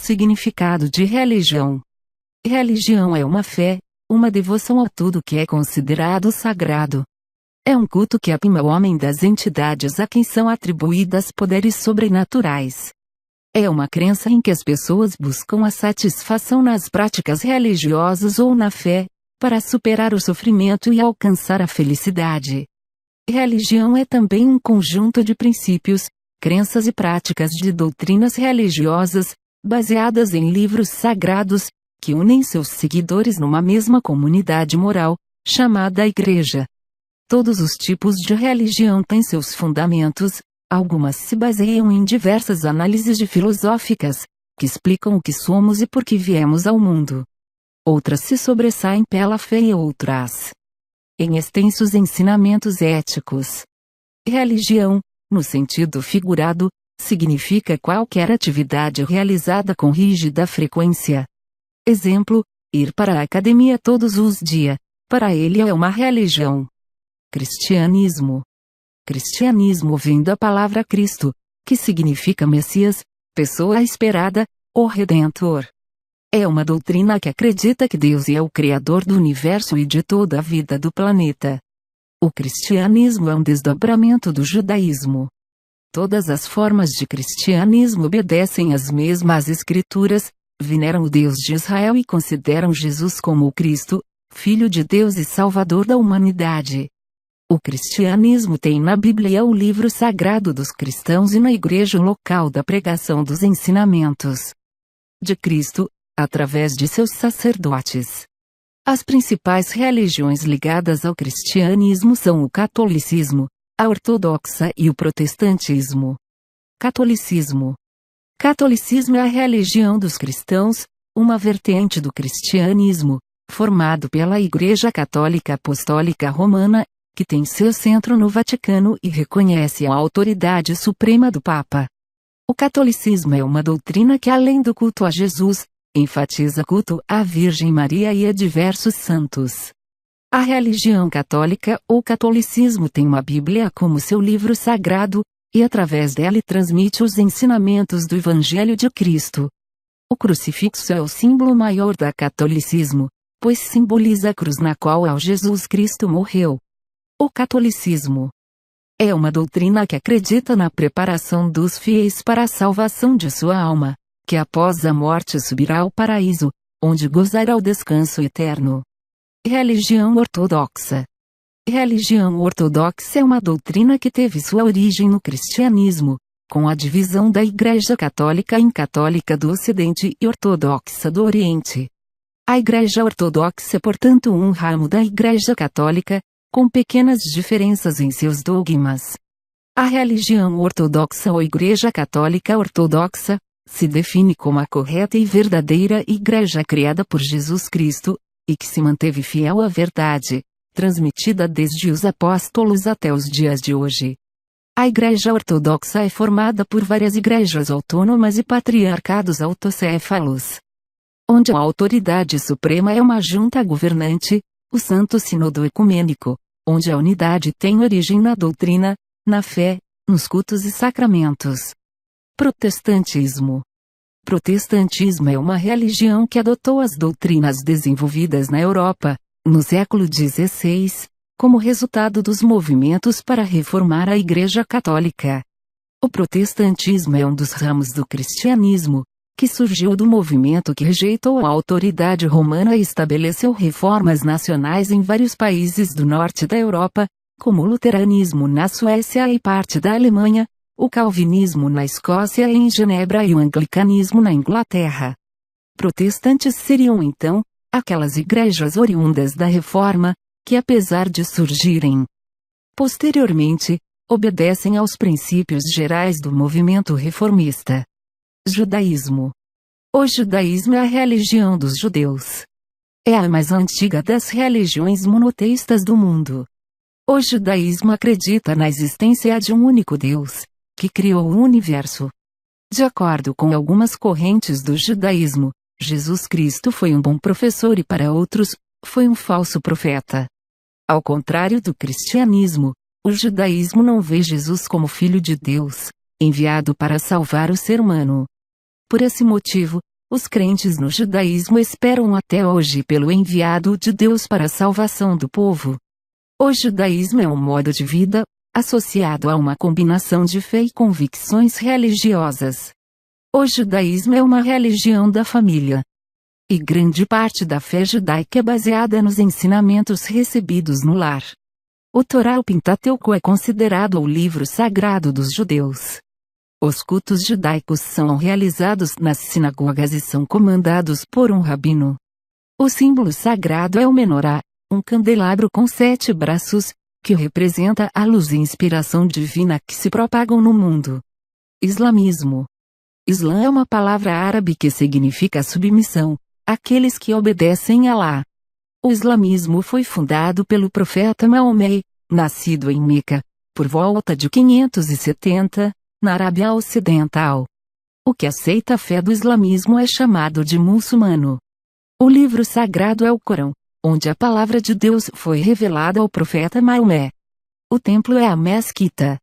Significado de religião. Religião é uma fé, uma devoção a tudo que é considerado sagrado. É um culto que aprima o homem das entidades a quem são atribuídas poderes sobrenaturais. É uma crença em que as pessoas buscam a satisfação nas práticas religiosas ou na fé, para superar o sofrimento e alcançar a felicidade. Religião é também um conjunto de princípios, crenças e práticas de doutrinas religiosas, baseadas em livros sagrados, que unem seus seguidores numa mesma comunidade moral, chamada Igreja. Todos os tipos de religião têm seus fundamentos, algumas se baseiam em diversas análises filosóficas, que explicam o que somos e por que viemos ao mundo. Outras se sobressaem pela fé e outras em extensos ensinamentos éticos. Religião, no sentido figurado, significa qualquer atividade realizada com rígida frequência. Exemplo, ir para a academia todos os dias, para ele é uma religião. Cristianismo. Cristianismo vem da palavra Cristo, que significa Messias, pessoa esperada, ou Redentor. É uma doutrina que acredita que Deus é o Criador do universo e de toda a vida do planeta. O cristianismo é um desdobramento do judaísmo. Todas as formas de cristianismo obedecem às mesmas escrituras, veneram o Deus de Israel e consideram Jesus como o Cristo, Filho de Deus e Salvador da humanidade. O cristianismo tem na Bíblia o livro sagrado dos cristãos e na igreja o local da pregação dos ensinamentos de Cristo, através de seus sacerdotes. As principais religiões ligadas ao cristianismo são o catolicismo, a ortodoxa e o protestantismo. Catolicismo. Catolicismo é a religião dos cristãos, uma vertente do cristianismo, formado pela Igreja Católica Apostólica Romana, que tem seu centro no Vaticano e reconhece a autoridade suprema do Papa. O catolicismo é uma doutrina que, além do culto a Jesus, enfatiza culto à Virgem Maria e a diversos santos. A religião católica ou catolicismo tem uma Bíblia como seu livro sagrado, e através dela transmite os ensinamentos do Evangelho de Cristo. O crucifixo é o símbolo maior da catolicismo, pois simboliza a cruz na qual Jesus Cristo morreu. O catolicismo é uma doutrina que acredita na preparação dos fiéis para a salvação de sua alma, que após a morte subirá ao paraíso, onde gozará o descanso eterno. Religião ortodoxa. Religião ortodoxa é uma doutrina que teve sua origem no cristianismo, com a divisão da Igreja Católica em Católica do Ocidente e Ortodoxa do Oriente. A Igreja Ortodoxa é, portanto, um ramo da Igreja Católica, com pequenas diferenças em seus dogmas. A religião ortodoxa ou Igreja Católica Ortodoxa se define como a correta e verdadeira Igreja criada por Jesus Cristo, e que se manteve fiel à verdade, transmitida desde os apóstolos até os dias de hoje. A Igreja Ortodoxa é formada por várias igrejas autônomas e patriarcados autocéfalos, onde a autoridade suprema é uma junta governante, o Santo Sínodo Ecumênico, onde a unidade tem origem na doutrina, na fé, nos cultos e sacramentos. Protestantismo. Protestantismo é uma religião que adotou as doutrinas desenvolvidas na Europa, no século XVI, como resultado dos movimentos para reformar a Igreja Católica. O protestantismo é um dos ramos do cristianismo, que surgiu do movimento que rejeitou a autoridade romana e estabeleceu reformas nacionais em vários países do norte da Europa, como o luteranismo na Suécia e parte da Alemanha, o calvinismo na Escócia e em Genebra e o anglicanismo na Inglaterra. Protestantes seriam então aquelas igrejas oriundas da Reforma, que apesar de surgirem posteriormente, obedecem aos princípios gerais do movimento reformista. Judaísmo. O judaísmo é a religião dos judeus. É a mais antiga das religiões monoteístas do mundo. O judaísmo acredita na existência de um único Deus, que criou o universo. De acordo com algumas correntes do judaísmo, Jesus Cristo foi um bom professor e para outros, foi um falso profeta. Ao contrário do cristianismo, o judaísmo não vê Jesus como filho de Deus, enviado para salvar o ser humano. Por esse motivo, Os crentes no judaísmo esperam até hoje pelo enviado de Deus para a salvação do povo. O judaísmo é um modo de vida, associado a uma combinação de fé e convicções religiosas. O judaísmo é uma religião da família. E grande parte da fé judaica é baseada nos ensinamentos recebidos no lar. O Torá, o Pentateuco, é considerado o livro sagrado dos judeus. Os cultos judaicos são realizados nas sinagogas e são comandados por um rabino. O símbolo sagrado é o menorá, um candelabro com 7 braços, que representa a luz e inspiração divina que se propagam no mundo. Islamismo. Islã é uma palavra árabe que significa submissão, aqueles que obedecem a Alá. O islamismo foi fundado pelo profeta Maomé, nascido em Meca, por volta de 570, na Arábia Ocidental. O que aceita a fé do islamismo é chamado de muçulmano. O livro sagrado é o Corão, onde a palavra de Deus foi revelada ao profeta Maomé. O templo é a mesquita.